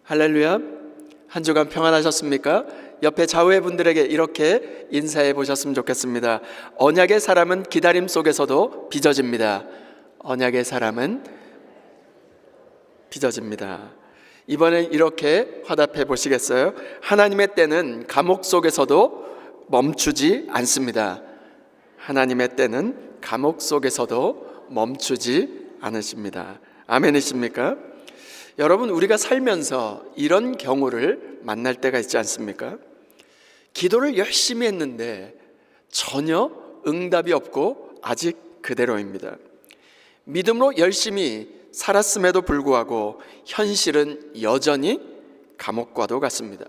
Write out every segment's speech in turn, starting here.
할렐루야. 한 주간 평안하셨습니까? 옆에 좌우의 분들에게 이렇게 인사해 보셨으면 좋겠습니다. 언약의 사람은 기다림 속에서도 빚어집니다. 언약의 사람은 빚어집니다. 이번엔 이렇게 화답해 보시겠어요? 하나님의 때는 감옥 속에서도 멈추지 않습니다. 하나님의 때는 감옥 속에서도 멈추지 않으십니다. 아멘이십니까? 여러분, 우리가 살면서 이런 경우를 만날 때가 있지 않습니까? 기도를 열심히 했는데 전혀 응답이 없고 아직 그대로입니다. 믿음으로 열심히 살았음에도 불구하고 현실은 여전히 감옥과도 같습니다.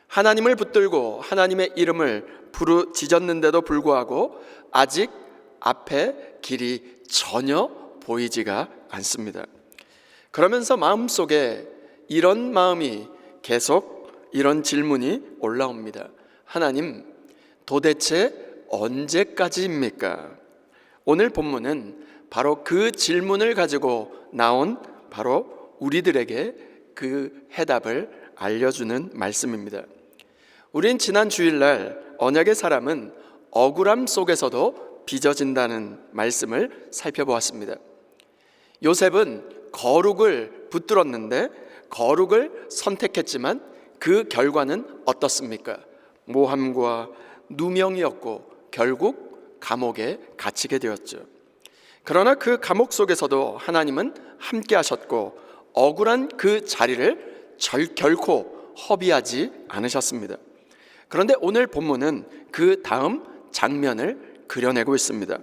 하나님을 붙들고 하나님의 이름을 부르짖었는데도 불구하고 아직 앞에 길이 전혀 보이지가 않습니다. 그러면서 마음속에 이런 마음이 계속 이런 질문이 올라옵니다. 하나님, 도대체 언제까지입니까? 오늘 본문은 바로 그 질문을 가지고 나온 바로 우리들에게 그 해답을 알려주는 말씀입니다. 우린 지난 주일날 언약의 사람은 억울함 속에서도 빚어진다는 말씀을 살펴보았습니다. 요셉은 거룩을 붙들었는데 거룩을 선택했지만 그 결과는 어떻습니까? 모함과 누명이었고 결국 감옥에 갇히게 되었죠. 그러나 그 감옥 속에서도 하나님은 함께 하셨고 억울한 그 자리를 결코 허비하지 않으셨습니다. 그런데 오늘 본문은 그 다음 장면을 그려내고 있습니다.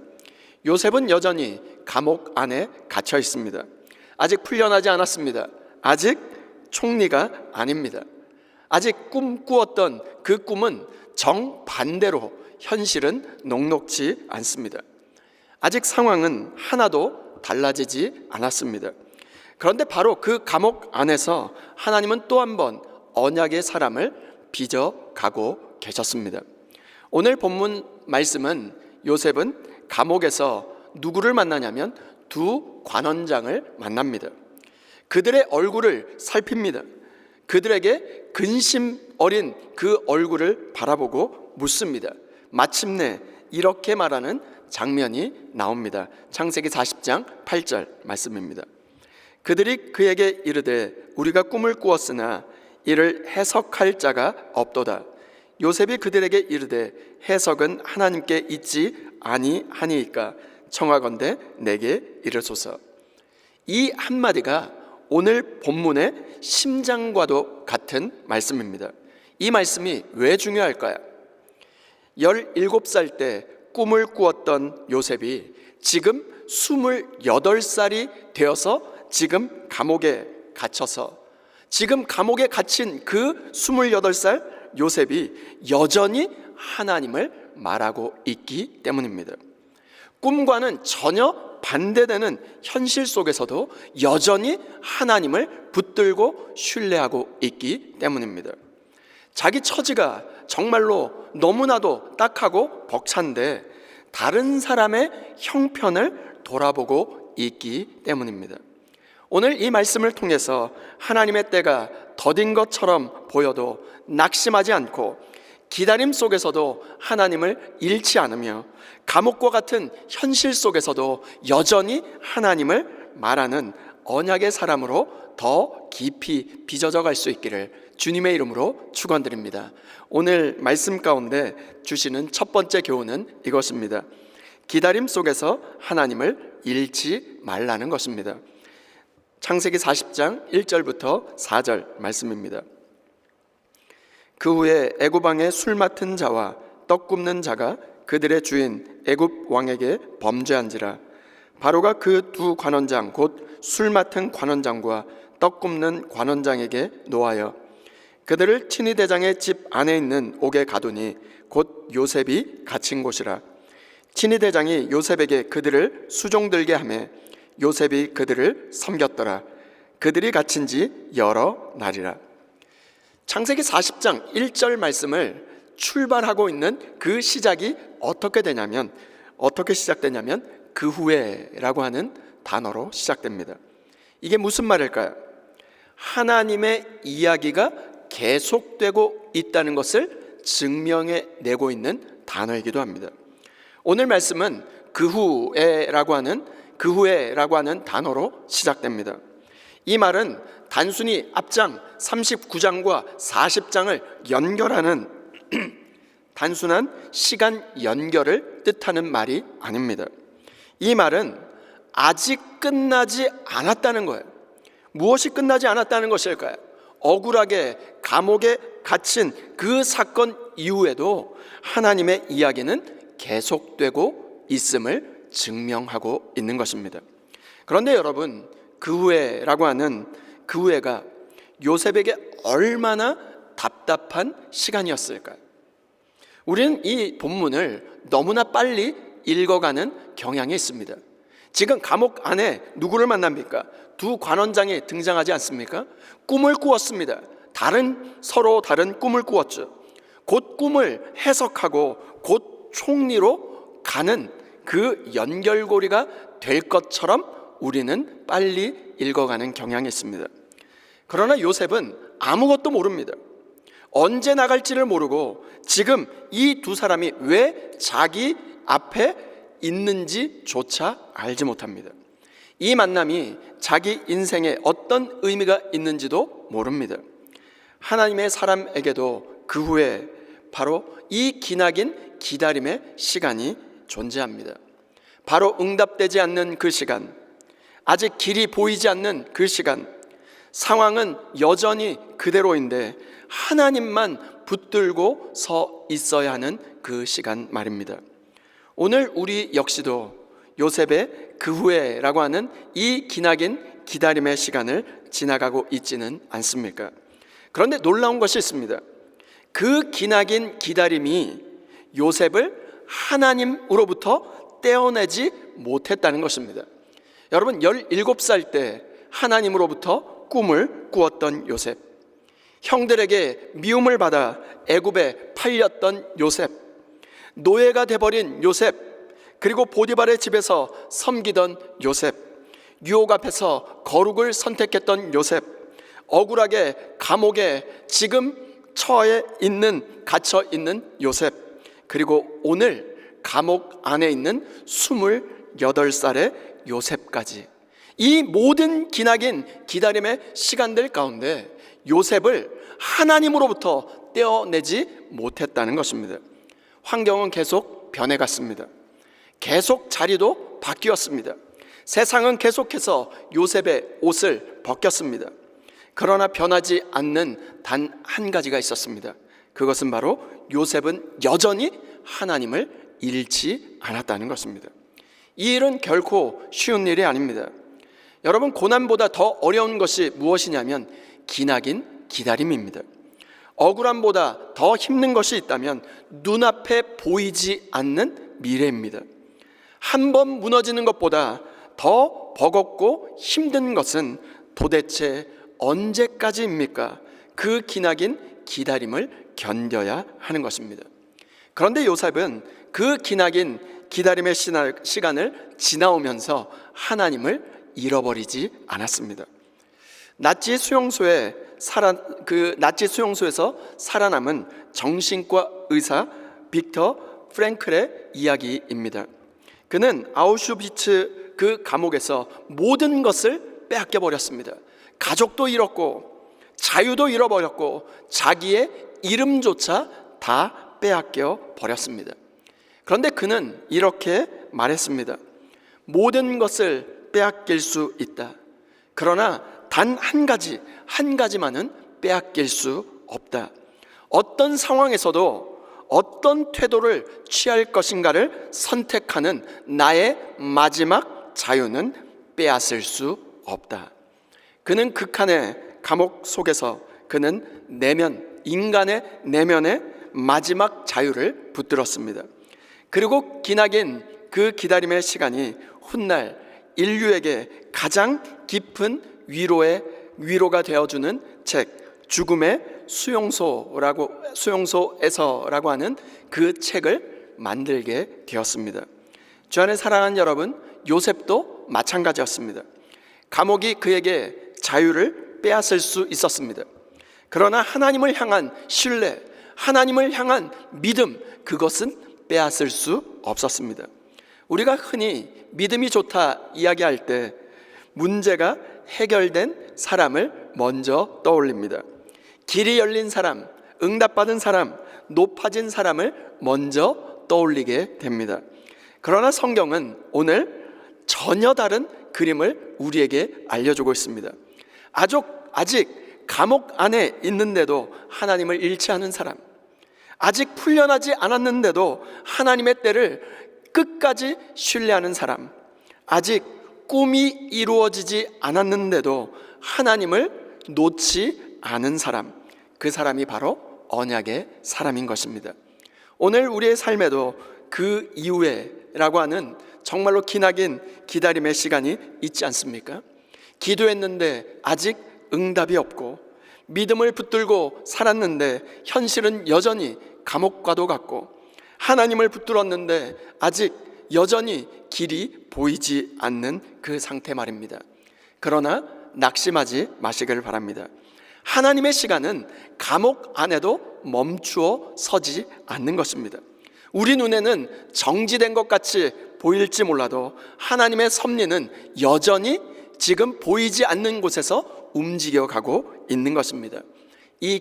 요셉은 여전히 감옥 안에 갇혀 있습니다. 아직 풀려나지 않았습니다. 아직 총리가 아닙니다. 아직 꿈꾸었던 그 꿈은 정반대로 현실은 녹록지 않습니다. 아직 상황은 하나도 달라지지 않았습니다. 그런데 바로 그 감옥 안에서 하나님은 또 한 번 언약의 사람을 빚어가고 계셨습니다. 오늘 본문 말씀은 요셉은 감옥에서 누구를 만나냐면 두 관원장을 만납니다. 그들의 얼굴을 살핍니다. 그들에게 근심 어린 그 얼굴을 바라보고 묻습니다. 마침내 이렇게 말하는 장면이 나옵니다. 창세기 40장 8절 말씀입니다. 그들이 그에게 이르되 우리가 꿈을 꾸었으나 이를 해석할 자가 없도다. 요셉이 그들에게 이르되 해석은 하나님께 있지 아니하니이까 청하건대 내게 이르소서. 이 한마디가 오늘 본문의 심장과도 같은 말씀입니다. 이 말씀이 왜 중요할까요? 17살 때 꿈을 꾸었던 요셉이 지금 28살이 되어서 지금 감옥에 갇혀서 지금 감옥에 갇힌 그 28살 요셉이 여전히 하나님을 말하고 있기 때문입니다. 꿈과는 전혀 반대되는 현실 속에서도 여전히 하나님을 붙들고 신뢰하고 있기 때문입니다. 자기 처지가 정말로 너무나도 딱하고 벅찬데 다른 사람의 형편을 돌아보고 있기 때문입니다. 오늘 이 말씀을 통해서 하나님의 때가 더딘 것처럼 보여도 낙심하지 않고 기다림 속에서도 하나님을 잃지 않으며 감옥과 같은 현실 속에서도 여전히 하나님을 말하는 언약의 사람으로 더 깊이 빚어져 갈 수 있기를 주님의 이름으로 축원드립니다. 오늘 말씀 가운데 주시는 첫 번째 교훈은 이것입니다. 기다림 속에서 하나님을 잃지 말라는 것입니다. 창세기 40장 1절부터 4절 말씀입니다. 그 후에 애굽 왕의 술 맡은 자와 떡 굽는 자가 그들의 주인 애굽 왕에게 범죄한지라. 바로가 그 두 관원장 곧 술 맡은 관원장과 떡 굽는 관원장에게 노하여 그들을 친위 대장의 집 안에 있는 옥에 가두니 곧 요셉이 갇힌 곳이라. 친위 대장이 요셉에게 그들을 수종들게 하매 요셉이 그들을 섬겼더라. 그들이 갇힌 지 여러 날이라. 창세기 40장 1절 말씀을 출발하고 있는 그 시작이 어떻게 시작되냐면 그 후에라고 하는 단어로 시작됩니다. 이게 무슨 말일까요? 하나님의 이야기가 계속되고 있다는 것을 증명해 내고 있는 단어이기도 합니다. 오늘 말씀은 그 후에라고 하는 단어로 시작됩니다. 이 말은 단순히 앞장 39장과 40장을 연결하는 단순한 시간 연결을 뜻하는 말이 아닙니다. 이 말은 아직 끝나지 않았다는 거예요. 무엇이 끝나지 않았다는 것일까요? 억울하게 감옥에 갇힌 그 사건 이후에도 하나님의 이야기는 계속되고 있음을 증명하고 있는 것입니다. 그런데 여러분, 그 후에가 요셉에게 얼마나 답답한 시간이었을까요? 우리는 이 본문을 너무나 빨리 읽어가는 경향이 있습니다. 지금 감옥 안에 누구를 만납니까? 두 관원장이 등장하지 않습니까? 꿈을 꾸었습니다. 서로 다른 꿈을 꾸었죠. 곧 꿈을 해석하고 곧 총리로 가는 그 연결고리가 될 것처럼 우리는 빨리 읽어가는 경향이 있습니다. 그러나 요셉은 아무것도 모릅니다. 언제 나갈지를 모르고 지금 이 두 사람이 왜 자기 앞에 있는지조차 알지 못합니다. 이 만남이 자기 인생에 어떤 의미가 있는지도 모릅니다. 하나님의 사람에게도 그 후에 바로 이 기나긴 기다림의 시간이 존재합니다. 바로 응답되지 않는 그 시간, 아직 길이 보이지 않는 그 시간, 상황은 여전히 그대로인데 하나님만 붙들고 서 있어야 하는 그 시간 말입니다. 오늘 우리 역시도 요셉의 그 후에라고 하는 이 기나긴 기다림의 시간을 지나가고 있지는 않습니까? 그런데 놀라운 것이 있습니다. 그 기나긴 기다림이 요셉을 하나님으로부터 떼어내지 못했다는 것입니다. 여러분, 17살 때 하나님으로부터 꿈을 꾸었던 요셉, 형들에게 미움을 받아 애굽에 팔렸던 요셉, 노예가 돼버린 요셉, 그리고 보디발의 집에서 섬기던 요셉, 유혹 앞에서 거룩을 선택했던 요셉, 억울하게 감옥에 지금 갇혀 있는 요셉, 그리고 오늘 감옥 안에 있는 28살의 요셉까지, 이 모든 기나긴 기다림의 시간들 가운데 요셉을 하나님으로부터 떼어내지 못했다는 것입니다. 환경은 계속 변해갔습니다. 계속 자리도 바뀌었습니다. 세상은 계속해서 요셉의 옷을 벗겼습니다. 그러나 변하지 않는 단 한 가지가 있었습니다. 그것은 바로 요셉은 여전히 하나님을 잃지 않았다는 것입니다. 이 일은 결코 쉬운 일이 아닙니다. 여러분, 고난보다 더 어려운 것이 무엇이냐면 기나긴 기다림입니다. 억울함보다 더 힘든 것이 있다면 눈앞에 보이지 않는 미래입니다. 한 번 무너지는 것보다 더 버겁고 힘든 것은 도대체 언제까지입니까? 그 기나긴 기다림을 견뎌야 하는 것입니다. 그런데 요셉은 그 기나긴 기다림의 시간을 지나오면서 하나님을 잃어버리지 않았습니다. 나치 수용소에서 살아남은 정신과 의사 빅터 프랭클의 이야기입니다. 그는 아우슈비츠 그 감옥에서 모든 것을 빼앗겨 버렸습니다. 가족도 잃었고 자유도 잃어버렸고 자기의 이름조차 다 빼앗겨 버렸습니다. 그런데 그는 이렇게 말했습니다. 모든 것을 빼앗길 수 있다. 그러나 단 한 가지만은 빼앗길 수 없다. 어떤 상황에서도 어떤 태도를 취할 것인가를 선택하는 나의 마지막 자유는 빼앗을 수 없다. 그는 극한의 감옥 속에서 그는 인간의 내면의 마지막 자유를 붙들었습니다. 그리고 기나긴 그 기다림의 시간이 훗날 인류에게 가장 깊은 위로가 되어주는 책, 죽음의 수용소에서라고 하는 그 책을 만들게 되었습니다. 주 안에 사랑하는 여러분, 요셉도 마찬가지였습니다. 감옥이 그에게 자유를 얼굴을 빼앗을 수 있었습니다. 그러나 하나님을 향한 신뢰, 하나님을 향한 믿음, 그것은 빼앗을 수 없었습니다. 우리가 흔히 믿음이 좋다 이야기할 때 문제가 해결된 사람을 먼저 떠올립니다. 길이 열린 사람, 응답받은 사람, 높아진 사람을 먼저 떠올리게 됩니다. 그러나 성경은 오늘 전혀 다른 그림을 우리에게 알려주고 있습니다. 아직 감옥 안에 있는데도 하나님을 잃지 않은 사람, 아직 풀려나지 않았는데도 하나님의 때를 끝까지 신뢰하는 사람, 아직 꿈이 이루어지지 않았는데도 하나님을 놓지 않은 사람, 그 사람이 바로 언약의 사람인 것입니다. 오늘 우리의 삶에도 그 이후에라고 하는 정말로 기나긴 기다림의 시간이 있지 않습니까? 기도했는데 아직 응답이 없고, 믿음을 붙들고 살았는데 현실은 여전히 감옥과도 같고, 하나님을 붙들었는데 아직 여전히 길이 보이지 않는 그 상태 말입니다. 그러나 낙심하지 마시길 바랍니다. 하나님의 시간은 감옥 안에도 멈추어 서지 않는 것입니다. 우리 눈에는 정지된 것 같이 보일지 몰라도 하나님의 섭리는 여전히 지금 보이지 않는 곳에서 움직여가고 있는 것입니다. 이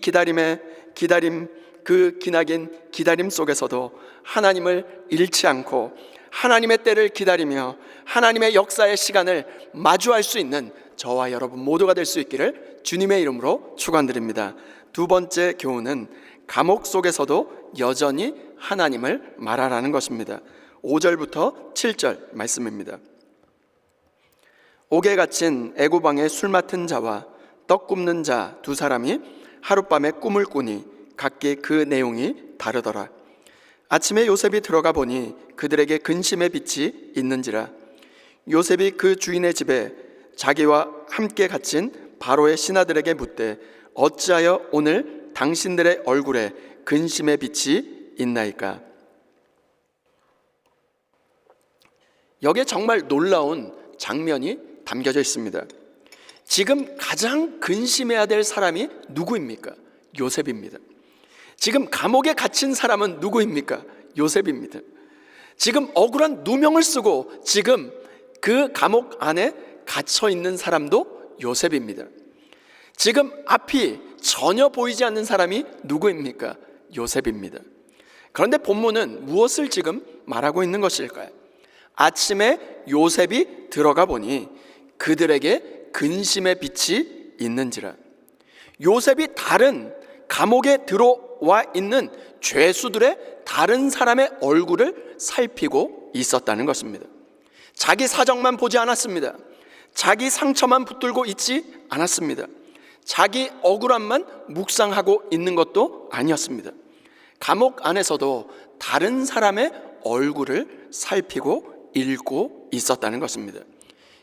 그 기나긴 기다림 속에서도 하나님을 잃지 않고 하나님의 때를 기다리며 하나님의 역사의 시간을 마주할 수 있는 저와 여러분 모두가 될 수 있기를 주님의 이름으로 축원드립니다. 두 번째 교훈은 감옥 속에서도 여전히 하나님을 말하라는 것입니다. 5절부터 7절 말씀입니다. 옥에 갇힌 애고방의 술 맡은 자와 떡 굽는 자 두 사람이 하룻밤에 꿈을 꾸니 각기 그 내용이 다르더라. 아침에 요셉이 들어가 보니 그들에게 근심의 빛이 있는지라. 요셉이 그 주인의 집에 자기와 함께 갇힌 바로의 신하들에게 묻되 어찌하여 오늘 당신들의 얼굴에 근심의 빛이 있나이까? 여기에 정말 놀라운 장면이 담겨져 있습니다. 지금 가장 근심해야 될 사람이 누구입니까? 요셉입니다. 지금 감옥에 갇힌 사람은 누구입니까? 요셉입니다. 지금 억울한 누명을 쓰고 지금 그 감옥 안에 갇혀 있는 사람도 요셉입니다. 지금 앞이 전혀 보이지 않는 사람이 누구입니까? 요셉입니다. 그런데 본문은 무엇을 지금 말하고 있는 것일까요? 아침에 요셉이 들어가 보니 그들에게 근심의 빛이 있는지라. 요셉이 다른 감옥에 들어와 있는 죄수들의 다른 사람의 얼굴을 살피고 있었다는 것입니다. 자기 사정만 보지 않았습니다. 자기 상처만 붙들고 있지 않았습니다. 자기 억울함만 묵상하고 있는 것도 아니었습니다. 감옥 안에서도 다른 사람의 얼굴을 살피고 읽고 있었다는 것입니다.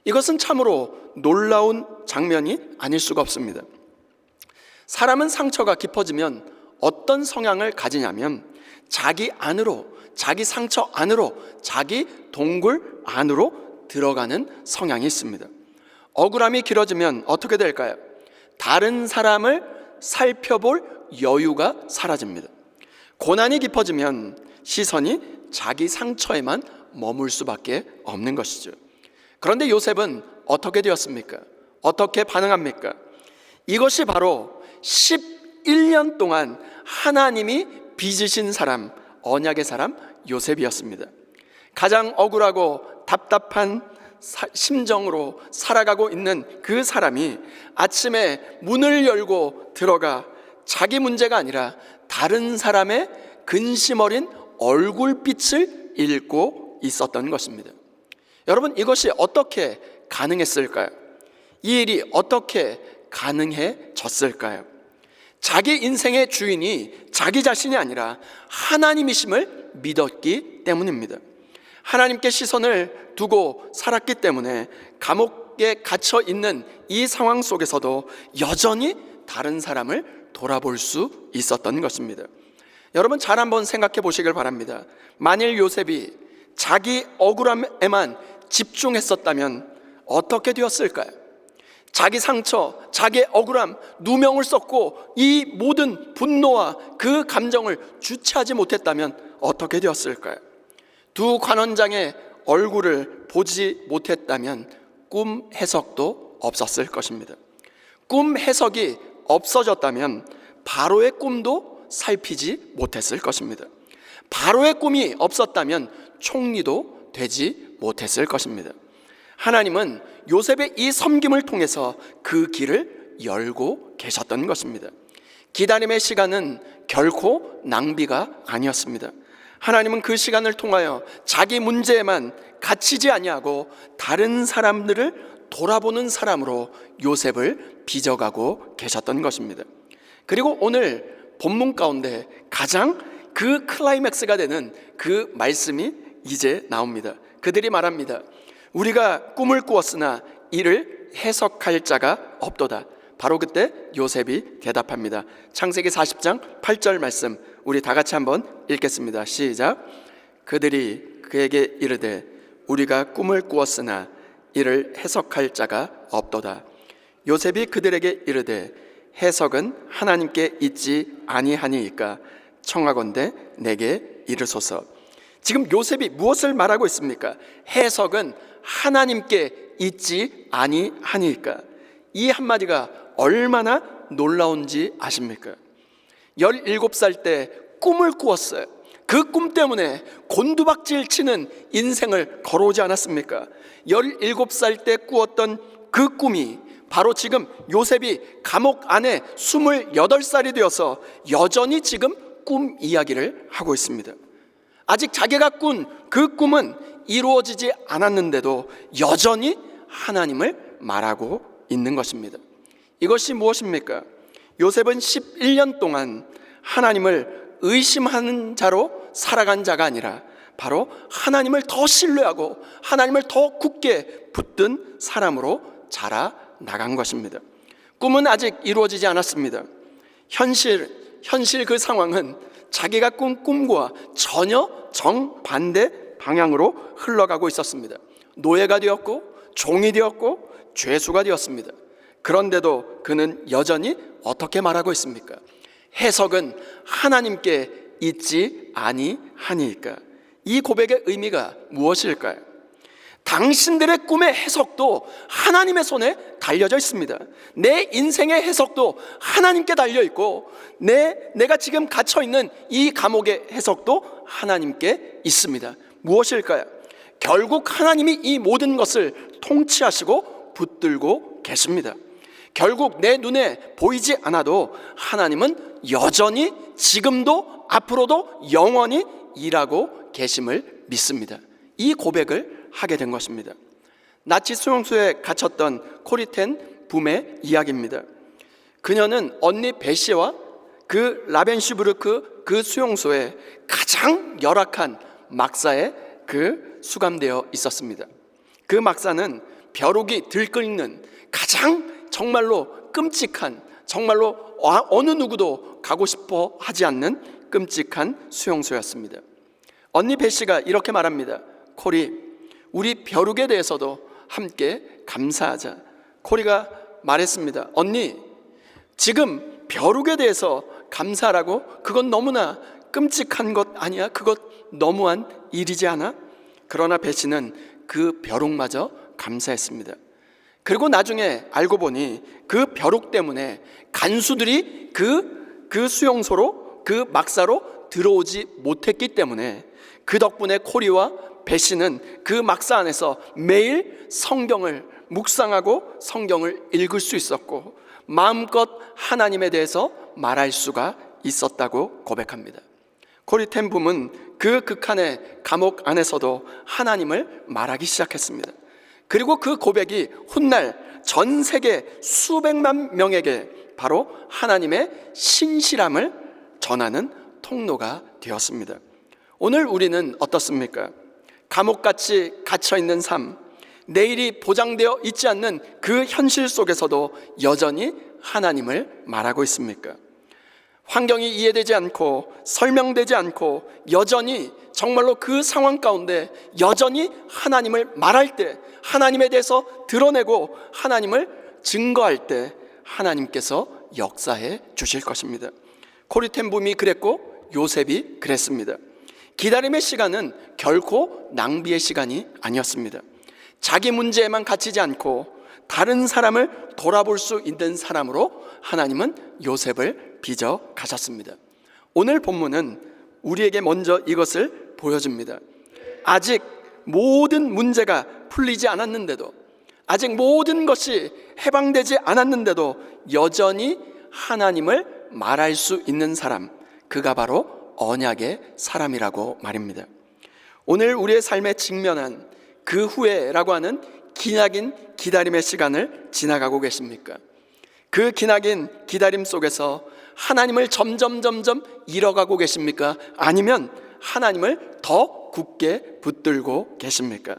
이것은 참으로 놀라운 장면이 아닐 수가 없습니다. 사람은 상처가 깊어지면 어떤 성향을 가지냐면 자기 안으로, 자기 상처 안으로, 자기 동굴 안으로 들어가는 성향이 있습니다. 억울함이 길어지면 어떻게 될까요? 다른 사람을 살펴볼 여유가 사라집니다. 고난이 깊어지면 시선이 자기 상처에만 머물 수밖에 없는 것이죠. 그런데 요셉은 어떻게 되었습니까? 어떻게 반응합니까? 이것이 바로 11년 동안 하나님이 빚으신 사람, 언약의 사람 요셉이었습니다. 가장 억울하고 답답한 심정으로 살아가고 있는 그 사람이 아침에 문을 열고 들어가 자기 문제가 아니라 다른 사람의 근심 어린 얼굴빛을 읽고 있었던 것입니다. 여러분, 이것이 어떻게 가능했을까요? 이 일이 어떻게 가능해졌을까요? 자기 인생의 주인이 자기 자신이 아니라 하나님이심을 믿었기 때문입니다. 하나님께 시선을 두고 살았기 때문에 감옥에 갇혀 있는 이 상황 속에서도 여전히 다른 사람을 돌아볼 수 있었던 것입니다. 여러분, 잘 한번 생각해 보시길 바랍니다. 만일 요셉이 자기 억울함에만 집중했었다면 어떻게 되었을까요? 자기 상처, 자기의 억울함, 누명을 썼고 이 모든 분노와 그 감정을 주체하지 못했다면 어떻게 되었을까요? 두 관원장의 얼굴을 보지 못했다면 꿈 해석도 없었을 것입니다. 꿈 해석이 없어졌다면 바로의 꿈도 살피지 못했을 것입니다. 바로의 꿈이 없었다면 총리도 되지 못했을 것입니다. 하나님은 요셉의 이 섬김을 통해서 그 길을 열고 계셨던 것입니다. 기다림의 시간은 결코 낭비가 아니었습니다. 하나님은 그 시간을 통하여 자기 문제에만 갇히지 아니하고 다른 사람들을 돌아보는 사람으로 요셉을 빚어가고 계셨던 것입니다. 그리고 오늘 본문 가운데 가장 그 클라이맥스가 되는 그 말씀이 이제 나옵니다. 그들이 말합니다. 우리가 꿈을 꾸었으나 이를 해석할 자가 없도다. 바로 그때 요셉이 대답합니다. 창세기 40장 8절 말씀 우리 다 같이 한번 읽겠습니다. 시작. 그들이 그에게 이르되 우리가 꿈을 꾸었으나 이를 해석할 자가 없도다. 요셉이 그들에게 이르되 해석은 하나님께 있지 아니하니이까 청하건대 내게 이르소서. 지금 요셉이 무엇을 말하고 있습니까? 해석은 하나님께 있지 아니하니까. 이 한마디가 얼마나 놀라운지 아십니까? 17살 때 꿈을 꾸었어요. 그 꿈 때문에 곤두박질 치는 인생을 걸어오지 않았습니까? 17살 때 꾸었던 그 꿈이 바로 지금 요셉이 감옥 안에 28살이 되어서 여전히 지금 꿈 이야기를 하고 있습니다. 아직 자기가 꾼 그 꿈은 이루어지지 않았는데도 여전히 하나님을 말하고 있는 것입니다. 이것이 무엇입니까? 요셉은 11년 동안 하나님을 의심하는 자로 살아간 자가 아니라 바로 하나님을 더 신뢰하고 하나님을 더 굳게 붙든 사람으로 자라나간 것입니다. 꿈은 아직 이루어지지 않았습니다. 현실 그 상황은 자기가 꾼 꿈과 전혀 정반대 방향으로 흘러가고 있었습니다. 노예가 되었고 종이 되었고 죄수가 되었습니다. 그런데도 그는 여전히 어떻게 말하고 있습니까? 해석은 하나님께 있지 아니하니까. 이 고백의 의미가 무엇일까요? 당신들의 꿈의 해석도 하나님의 손에 달려져 있습니다. 내 인생의 해석도 하나님께 달려있고 내가 지금 갇혀있는 이 감옥의 해석도 하나님께 있습니다. 무엇일까요? 결국 하나님이 이 모든 것을 통치하시고 붙들고 계십니다. 결국 내 눈에 보이지 않아도 하나님은 여전히 지금도 앞으로도 영원히 일하고 계심을 믿습니다. 이 고백을 하게 된 것입니다. 나치 수용소에 갇혔던 코리텐 붐의 이야기입니다. 그녀는 언니 베시와 그 라벤슈부르크 그 수용소에 가장 열악한 막사에 그 수감되어 있었습니다. 그 막사는 벼룩이 들끓는 가장 정말로 끔찍한, 정말로 어느 누구도 가고 싶어 하지 않는 끔찍한 수용소였습니다. 언니 베시가 이렇게 말합니다. 코리, 우리 벼룩에 대해서도 함께 감사하자. 코리가 말했습니다. 언니, 지금 벼룩에 대해서 감사라고? 그건 너무나 끔찍한 것 아니야? 그것 너무한 일이지 않아? 그러나 베시는 그 벼룩마저 감사했습니다. 그리고 나중에 알고 보니 그 벼룩 때문에 간수들이 그 수용소로, 그 막사로 들어오지 못했기 때문에 그 덕분에 코리와 베시는 그 막사 안에서 매일 성경을 묵상하고 성경을 읽을 수 있었고 마음껏 하나님에 대해서 말할 수가 있었다고 고백합니다. 코리텐 붐은 그 극한의 감옥 안에서도 하나님을 말하기 시작했습니다. 그리고 그 고백이 훗날 전 세계 수백만 명에게 바로 하나님의 신실함을 전하는 통로가 되었습니다. 오늘 우리는 어떻습니까? 감옥같이 갇혀있는 삶, 내일이 보장되어 있지 않는 그 현실 속에서도 여전히 하나님을 말하고 있습니까? 환경이 이해되지 않고 설명되지 않고 여전히 정말로 그 상황 가운데 여전히 하나님을 말할 때 하나님에 대해서 드러내고 하나님을 증거할 때 하나님께서 역사해 주실 것입니다. 코리텐 붐이 그랬고 요셉이 그랬습니다. 기다림의 시간은 결코 낭비의 시간이 아니었습니다. 자기 문제에만 갇히지 않고 다른 사람을 돌아볼 수 있는 사람으로 하나님은 요셉을 빚어 가셨습니다. 오늘 본문은 우리에게 먼저 이것을 보여줍니다. 아직 모든 문제가 풀리지 않았는데도, 아직 모든 것이 해방되지 않았는데도 여전히 하나님을 말할 수 있는 사람, 그가 바로 언약의 사람이라고 말입니다. 오늘 우리의 삶에 직면한 그 후회라고 하는 기나긴 기다림의 시간을 지나가고 계십니까? 그 기나긴 기다림 속에서 하나님을 점점 잃어가고 계십니까? 아니면 하나님을 더 굳게 붙들고 계십니까?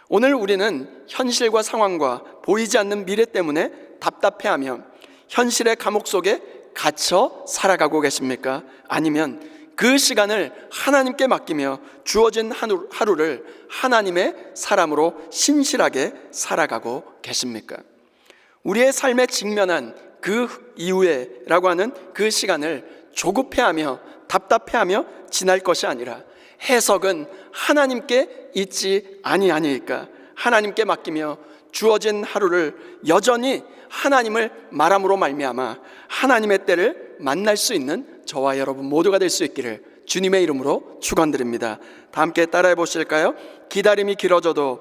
오늘 우리는 현실과 상황과 보이지 않는 미래 때문에 답답해하며 현실의 감옥 속에 갇혀 살아가고 계십니까? 아니면 그 시간을 하나님께 맡기며 주어진 하루를 하나님의 사람으로 신실하게 살아가고 계십니까? 우리의 삶에 직면한 그 이후에라고 하는 그 시간을 조급해하며 답답해하며 지날 것이 아니라 해석은 하나님께 있지 아니하니까 하나님께 맡기며 주어진 하루를 여전히 하나님을 말함으로 말미암아 하나님의 때를 만날 수 있는 저와 여러분 모두가 될 수 있기를 주님의 이름으로 축원드립니다. 다 함께 따라해 보실까요? 기다림이 길어져도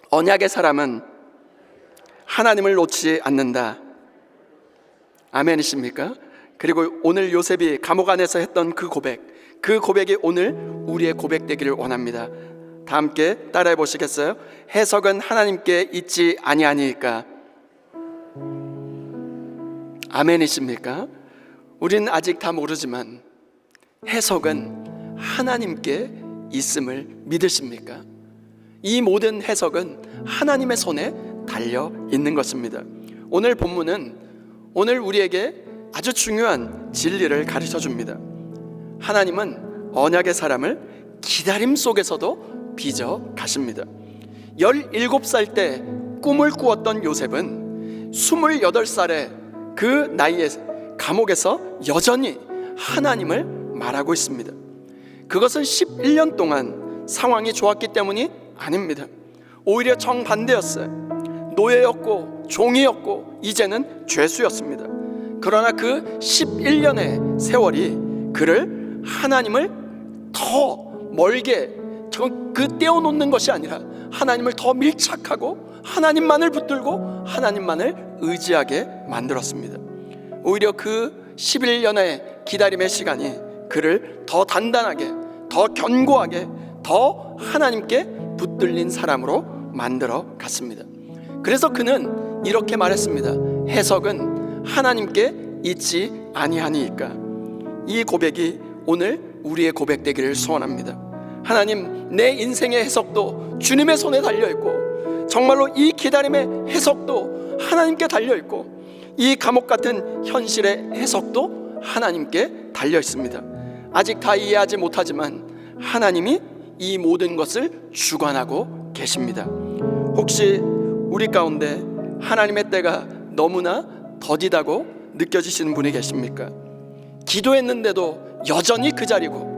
언약의 사람은 하나님을 놓지 않는다. 아멘이십니까? 그리고 오늘 요셉이 감옥 안에서 했던 그 고백이 오늘 우리의 고백되기를 원합니다. 다 함께 따라해 보시겠어요? 해석은 하나님께 있지 아니하니까. 아멘이십니까? 우리는 아직 다 모르지만 해석은 하나님께 있음을 믿으십니까? 이 모든 해석은 하나님의 손에 달려 있는 것입니다. 오늘 본문은 오늘 우리에게 아주 중요한 진리를 가르쳐 줍니다. 하나님은 언약의 사람을 기다림 속에서도 빚어 가십니다. 17살 때 꿈을 꾸었던 요셉은 28살의 그 나이에 감옥에서 여전히 하나님을 말하고 있습니다. 그것은 11년 동안 상황이 좋았기 때문이 아닙니다. 오히려 정반대였어요. 노예였고 종이었고 이제는 죄수였습니다. 그러나 그 11년의 세월이 그를 하나님을 더 멀게 그 떼어놓는 것이 아니라 하나님을 더 밀착하고 하나님만을 붙들고 하나님만을 의지하게 만들었습니다. 오히려 그 11년의 기다림의 시간이 그를 더 단단하게, 더 견고하게, 더 하나님께 붙들린 사람으로 만들어 갔습니다. 그래서 그는 이렇게 말했습니다. 해석은 하나님께 있지 아니하니까. 이 고백이 오늘 우리의 고백되기를 소원합니다. 하나님, 내 인생의 해석도 주님의 손에 달려있고 정말로 이 기다림의 해석도 하나님께 달려있고 이 감옥 같은 현실의 해석도 하나님께 달려있습니다. 아직 다 이해하지 못하지만 하나님이 이 모든 것을 주관하고 계십니다. 혹시 우리 가운데 하나님의 때가 너무나 더디다고 느껴지시는 분이 계십니까? 기도했는데도 여전히 그 자리고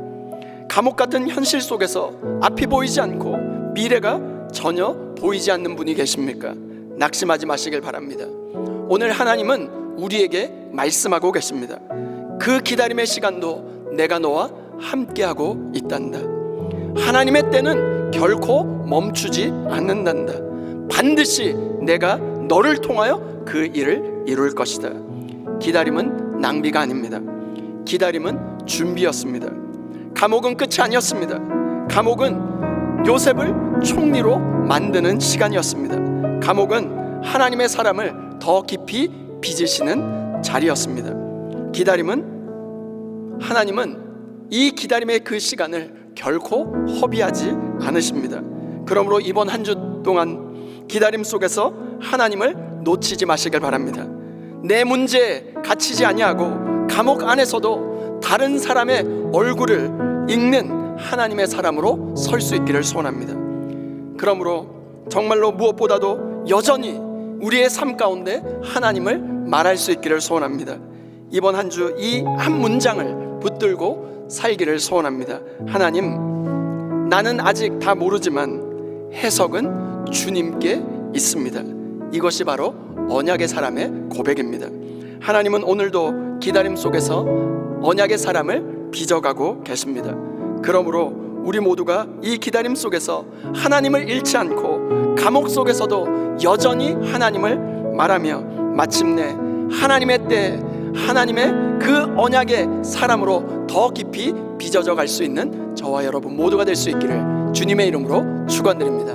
감옥 같은 현실 속에서 앞이 보이지 않고 미래가 전혀 보이지 않는 분이 계십니까? 낙심하지 마시길 바랍니다. 오늘 하나님은 우리에게 말씀하고 계십니다. 그 기다림의 시간도 내가 너와 함께하고 있단다. 하나님의 때는 결코 멈추지 않는단다. 반드시 내가 너를 통하여 그 일을 이룰 것이다. 기다림은 낭비가 아닙니다. 기다림은 준비였습니다. 감옥은 끝이 아니었습니다. 감옥은 요셉을 총리로 만드는 시간이었습니다. 감옥은 하나님의 사람을 더 깊이 빚으시는 자리였습니다. 하나님은 이 기다림의 그 시간을 결코 허비하지 않으십니다. 그러므로 이번 한 주 동안 기다림 속에서 하나님을 놓치지 마시길 바랍니다. 내 문제에 갇히지 아니하고 감옥 안에서도 다른 사람의 얼굴을 읽는 하나님의 사람으로 설 수 있기를 소원합니다. 그러므로 정말로 무엇보다도 여전히 우리의 삶 가운데 하나님을 말할 수 있기를 소원합니다. 이번 한 주 이 한 문장을 붙들고 살기를 소원합니다. 하나님, 나는 아직 다 모르지만 해석은 주님께 있습니다. 이것이 바로 언약의 사람의 고백입니다. 하나님은 오늘도 기다림 속에서 언약의 사람을 빚어가고 계십니다. 그러므로 우리 모두가 이 기다림 속에서 하나님을 잃지 않고 감옥 속에서도 여전히 하나님을 말하며 마침내 하나님의 때에 하나님의 그 언약의 사람으로 더 깊이 빚어져 갈 수 있는 저와 여러분 모두가 될 수 있기를 주님의 이름으로 축원드립니다.